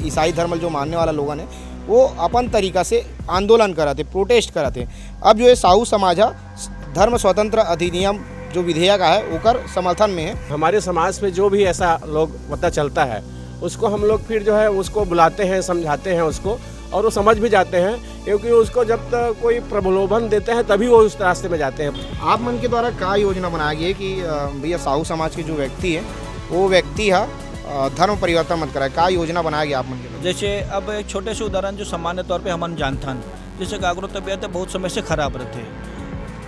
ईसाई धर्म जो मानने वाला लोगन है वो अपन तरीका से आंदोलन कराते, प्रोटेस्ट कराते। अब जो है साहू समाज धर्म स्वतंत्र अधिनियम जो विधेयक है ओकर समर्थन में है। हमारे समाज में जो भी ऐसा लोग पता चलता है उसको हम लोग फिर जो है उसको बुलाते हैं, समझाते हैं उसको, और वो समझ भी जाते हैं, क्योंकि उसको जब तक कोई प्रलोभन देते हैं तभी वो उस रास्ते में जाते हैं। आप मन के द्वारा क्या योजना बनाया गया है कि भैया साहू समाज के जो व्यक्ति है वो व्यक्ति है धर्म परिवर्तन मत कराए, क्या योजना बनाया गया आप मन के द्वारा? जैसे अब एक छोटे से उदाहरण जो सामान्य तौर पे हमन जानथन, जैसे कागरो तबियत बहुत समय से खराब रहते,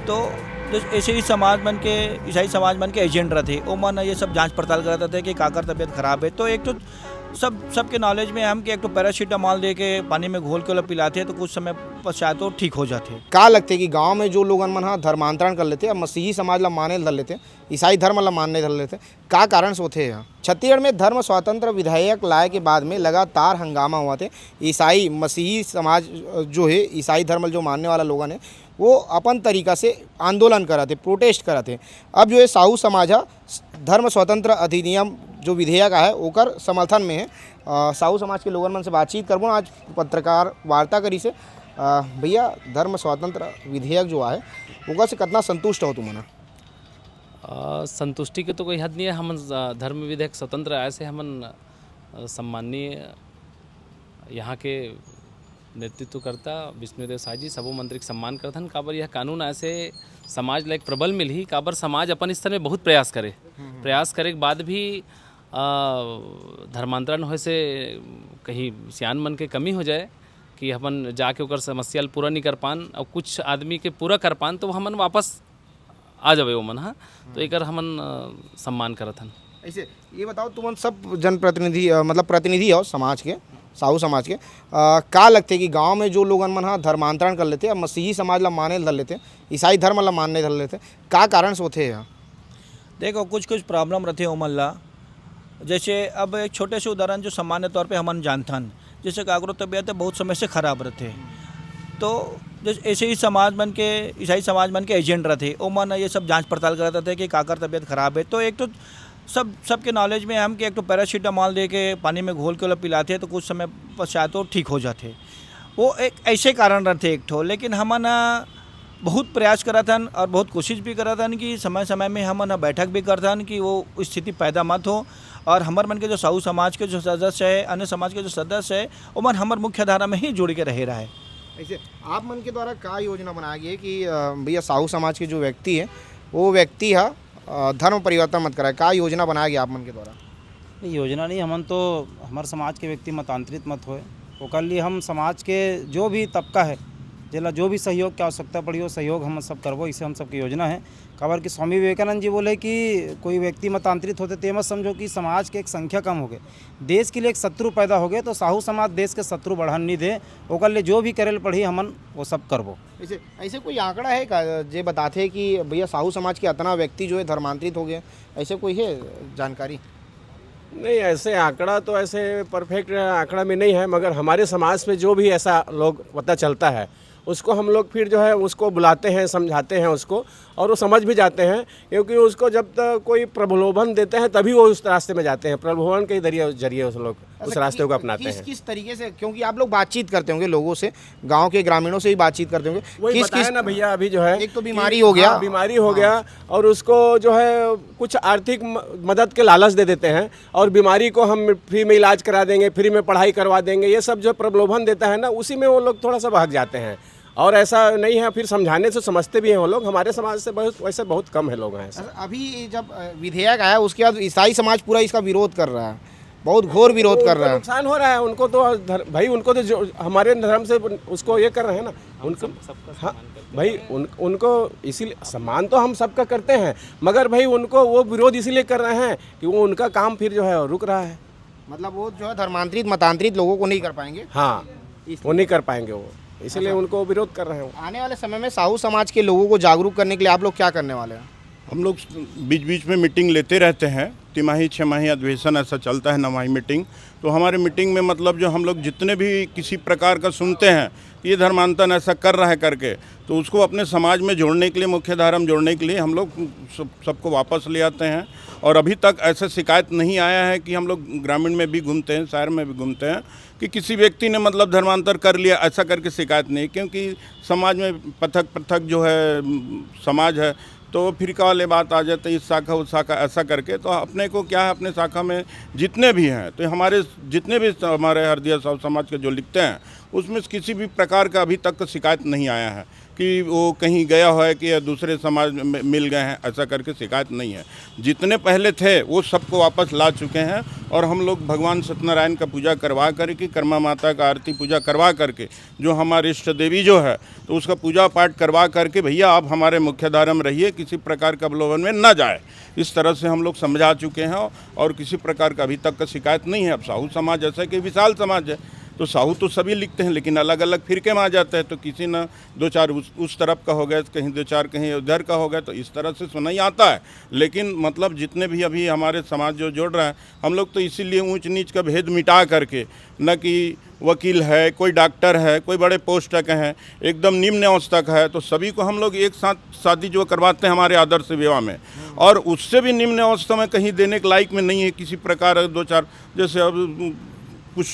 तो ऐसे ही समाज मन के ईसाई समाज मन के एजेंट रहते, वो मन ये सब जांच पड़ताल करते थे कि काकर तबियत खराब है। तो एक तो सबके नॉलेज में हम कि एक तो पैरासीटामॉल दे के पानी में घोल के पिलाते हैं तो कुछ समय पश्चात तो ठीक हो जाते। क्या लगते कि गांव में जो लोग मन धर्मांतरण कर लेते, अब मसीही समाज ला माने धर लेते, ईसाई धर्म ला मानने धर लेते, क्या कारण से होते हैं? छत्तीसगढ़ में धर्म स्वतंत्र विधेयक लाए के बाद में लगातार हंगामा हुआ थे। ईसाई मसीही समाज जो है, ईसाई धर्म जो मानने वाला लोगन है वो अपन तरीका से आंदोलन कराते, प्रोटेस्ट कराते। अब जो है साहू समाज धर्म स्वतंत्र अधिनियम जो विधेयक है ओकर समर्थन में है। साहू समाज के लोगन मन से बातचीत करबो आज पत्रकार वार्ता करी से। भैया धर्म स्वतंत्र विधेयक जो है ओकर से कितना संतुष्ट हो तुमने? संतुष्टि के तो कोई हद नहीं है। हम धर्म विधेयक स्वतंत्र ऐसे हमन सम्माननीय यहाँ के नेतृत्व करता विष्णुदेव साय जी सबो मंत्री के सम्मान करथन। काबर यह कानून ऐसे समाज ला एक प्रबल मिल ही, काबर समाज अपन स्तर में बहुत प्रयास करे के बाद भी धर्मांतरण होए से कहीं सियान मन के कमी हो जाए कि हमन जाके ओकर समस्या पूरा नहीं कर पान, और कुछ आदमी के पूरा कर पान तो हमन वापस आ जावे वो मन। हाँ, तो एक हमन सम्मान करत हन। ऐसे ये बताओ, तुम सब जनप्रतिनिधि मतलब प्रतिनिधि हो समाज के, साहू समाज के, क्या लगते कि गांव में जो लोग मन धर्मांतरण कर लेते, अब मसीही समाज ला माने धर लेते, ईसाई धर्म ला मानने धर लेते, क्या कारण से होते हैं? देखो कुछ प्रॉब्लम रहते उमन ला। जैसे अब एक छोटे से उदाहरण जो सामान्य तौर पे हमन जानथन, जैसे कागरो तबियत बहुत समय से खराब रहते, तो जैसे ऐसे ही समाज मन के ईसाई समाज मन के एजेंट रहते, वो मन ये सब जांच पड़ताल करते थे कि काकर तबियत खराब है। तो एक तो सबके नॉलेज में हम कि एक तो पैरासीटामॉल दे के पानी में घोल के पिलाते तो कुछ समय पश्चात तो ठीक हो जाते। वो एक ऐसे कारण रहते एक ठो। लेकिन हमन बहुत प्रयास करथन और बहुत कोशिश भी करथन कि समय समय में हमन बैठक भी करथन कि वो स्थिति पैदा मत हो, और हमर मन के जो साहू समाज के जो सदस्य है, अन्य समाज के जो सदस्य है, वो मन हमर मुख्य धारा में ही जुड़ के रहे है। ऐसे आप मन के द्वारा क्या योजना बनाया गया है कि भैया साहू समाज के जो व्यक्ति है वो व्यक्ति है धर्म परिवर्तन मत कराए, क्या योजना बनाया गया आप मन के द्वारा? योजना नहीं, हमन तो हमारे समाज के व्यक्ति मतांतरित मत होए, ओकर लिए हम समाज के जो भी तबका है जिला जो भी सहयोग की आवश्यकता पड़ी हो सहयोग हम सब करबो, इसे हम सबकी योजना है। खबर कि स्वामी विवेकानंद जी बोले कि कोई व्यक्ति मतांतरित होते तो मत समझो कि समाज के एक संख्या कम हो गए, देश के लिए एक शत्रु पैदा हो गए। तो साहू समाज देश के शत्रु बढ़न नहीं दे, ओकर लिए जो भी करे पड़ी हमन वो सब करबो। ऐसे कोई आंकड़ा है का जे बताते कि भैया साहू समाज के इतना व्यक्ति जो है धर्मांतरित हो गए, ऐसे कोई है जानकारी? नहीं, ऐसे आंकड़ा तो ऐसे परफेक्ट आंकड़ा में नहीं है, मगर हमारे समाज में जो भी ऐसा लोग पता चलता है उसको हम लोग फिर जो है उसको बुलाते हैं, समझाते हैं उसको, और वो समझ भी जाते हैं, क्योंकि उसको जब तक कोई प्रलोभन देते हैं तभी वो उस रास्ते में जाते हैं। प्रलोभन के जरिए उस लोग उस रास्ते को अपनाते हैं। किस तरीके से? क्योंकि आप लोग बातचीत करते होंगे लोगों से, गांव के ग्रामीणों से ही बातचीत करते होंगे। वही बताया ना भैया, अभी जो है एक तो बीमारी हो गया, बीमारी हो गया, और उसको जो है कुछ आर्थिक मदद के लालच दे देते हैं, और बीमारी को हम फ्री में इलाज करा देंगे, फ्री में पढ़ाई करवा देंगे, ये सब जो प्रलोभन देता है ना, उसी में वो लोग थोड़ा सा भाग जाते हैं। और ऐसा नहीं है, फिर समझाने से समझते भी हैं वो लोग। हमारे समाज से वैसे बहुत कम है लोग हैं ऐसे। अभी जब विधेयक आया उसके बाद ईसाई समाज पूरा इसका विरोध कर रहा है, बहुत घोर विरोध कर रहा है। नुकसान हो रहा है उनको तो भाई, उनको तो जो हमारे धर्म से उसको ये कर रहे हैं ना, उनको हाँ भाई उनको इसीलिए सम्मान तो हम सबका करते हैं, मगर भाई उनको वो विरोध इसीलिए कर रहे हैं कि वो उनका काम फिर जो है रुक रहा है। मतलब वो जो है धर्मांतरित मतांतरित लोगों को नहीं कर पाएंगे। हाँ, वो नहीं कर पाएंगे वो, इसलिए उनको विरोध कर रहे हैं। आने वाले समय में साहू समाज के लोगों को जागरूक करने के लिए आप लोग क्या करने वाले हैं? हम लोग बीच बीच में मीटिंग लेते रहते हैं, तिमाही छमाही अधिवेशन ऐसा चलता है, नौमाही मीटिंग। तो हमारे मीटिंग में मतलब जो हम लोग जितने भी किसी प्रकार का सुनते हैं ये धर्मांतरण ऐसा कर रहा है करके, तो उसको अपने समाज में जोड़ने के लिए, मुख्य धारा में जोड़ने के लिए हम लोग सबको वापस ले आते हैं। और अभी तक ऐसा शिकायत नहीं आया है कि हम लोग ग्रामीण में भी घूमते हैं, शहर में भी घूमते हैं कि किसी व्यक्ति ने मतलब धर्मांतर कर लिया, ऐसा करके शिकायत नहीं। क्योंकि समाज में पृथक पृथक जो है समाज है, तो फिरका वाले बात आ जाते इस शाखा उस शाखा ऐसा करके। तो अपने को क्या है, अपने शाखा में जितने भी हैं, तो हमारे जितने भी हमारे हरदिया साहब समाज के जो लिखते हैं उसमें किसी भी प्रकार का अभी तक शिकायत नहीं आया है कि वो कहीं गया हो है कि दूसरे समाज में मिल गए हैं, ऐसा करके शिकायत नहीं है। जितने पहले थे वो सबको वापस ला चुके हैं। और हम लोग भगवान सत्यनारायण का पूजा करवा करके, कर्मा माता का आरती पूजा करवा करके, जो हमारे इष्ट देवी जो है तो उसका पूजा पाठ करवा करके, भैया आप हमारे मुख्य धारा में रहिए, किसी प्रकार का प्रलोभन में न जाए, इस तरह से हम लोग समझा चुके हैं। और किसी प्रकार का अभी तक का शिकायत नहीं है। अब साहू समाज जैसा कि विशाल समाज है, तो साहू तो सभी लिखते हैं, लेकिन अलग अलग फिरके में आ जाते हैं। तो किसी न दो चार उस तरफ का हो गया, कहीं दो चार कहीं उधर का हो गया, तो इस तरह से सुनाई आता है। लेकिन मतलब जितने भी अभी हमारे समाज जो जोड़ रहा है, हम लोग तो इसीलिए ऊंच नीच का भेद मिटा करके, न कि वकील है, कोई डॉक्टर है, कोई बड़े पोस्ट तक हैं, एकदम निम्न अवस्था का है, तो सभी को हम लोग एक साथ शादी जो करवाते हैं हमारे आदर्श विवाह में। और उससे भी निम्न अवस्था में कहीं देने के लायक में नहीं है किसी प्रकार दो चार, जैसे अब कुछ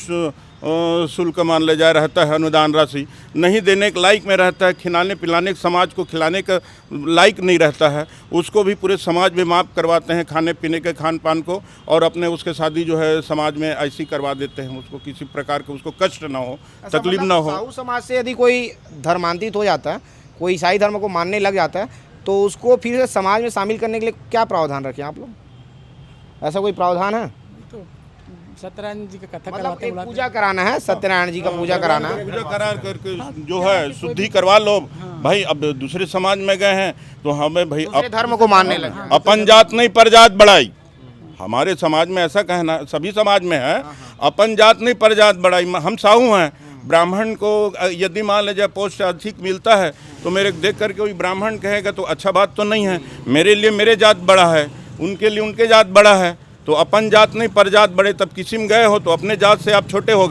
शुल्क मान ले जाए रहता है, अनुदान राशि नहीं देने के लायक में रहता है, खिलाने पिलाने समाज को खिलाने का लायक नहीं रहता है, उसको भी पूरे समाज में माफ़ करवाते हैं, खाने पीने के खान पान को। और अपने उसके शादी जो है समाज में ऐसी करवा देते हैं, उसको किसी प्रकार का उसको कष्ट ना हो, तकलीफ ना हो। साहू समाज से यदि कोई धर्मांतरित हो जाता है, कोई ईसाई धर्म को मानने लग जाता है, तो उसको फिर से समाज में शामिल करने के लिए क्या प्रावधान रखें आप लोग? ऐसा कोई प्रावधान है? सत्यनारायण जी का कथा मतलब एक पूजा कराना है, सत्यनारायण जी का पूजा कराना है, पूजा करा करके जो है शुद्धि करवा लो भाई। अब दूसरे समाज में गए हैं तो हमें भाई दूसरे धर्म को मानने लगे। अपन जात नहीं पर जात बढ़ाई, हमारे समाज में ऐसा कहना, सभी समाज में है, अपन जात नहीं पर जात बढ़ाई। हम साहू हैं, ब्राह्मण को यदि मान लीजिए पोस्ट अधिक मिलता है तो मेरे देख करके कोई ब्राह्मण कहेगा तो अच्छा बात तो नहीं है। मेरे लिए मेरे जात बड़ा है, उनके लिए उनके जात बड़ा है। तो अपन जात नहीं पर जात बड़े, तब किसी में गए हो तो अपने जात से आप छोटे हो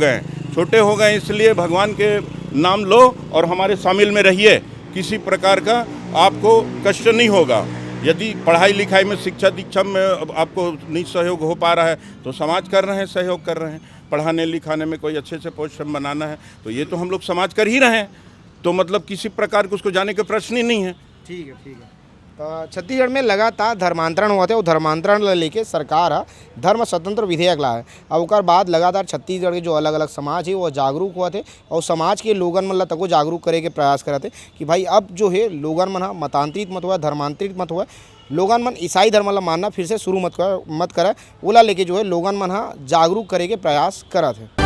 गए, इसलिए भगवान के नाम लो और हमारे शामिल में रहिए, किसी प्रकार का आपको कष्ट नहीं होगा। यदि पढ़ाई लिखाई में शिक्षा दीक्षा में आपको नहीं सहयोग हो पा रहा है तो समाज कर रहे हैं, सहयोग कर रहे हैं। पढ़ाने लिखाने में कोई अच्छे से पोस्ट बनाना है तो ये तो हम लोग समाज कर ही रहे हैं, तो मतलब किसी प्रकार के उसको जाने के प्रश्न ही नहीं है। ठीक है। तो छत्तीसगढ़ में लगातार धर्मांतरण हुआ थे, वो धर्मांतरण लेके सरकार धर्म स्वतंत्र विधेयक लाए। अब ओकर बाद लगातार छत्तीसगढ़ के जो अलग अलग समाज है वो जागरूक हुआ थे, और समाज के लोगन मन ला तको जागरूक करे के प्रयास करते कि भाई अब जो है लोगन मन मतांतरित मत हुआ, धर्मांतरित मत हुआ, लोगन मन ईसाई धर्म ला मानना फिर से शुरू मत करे, ओला लेके जो है लोगन मन जागरूक करे के प्रयास करत है।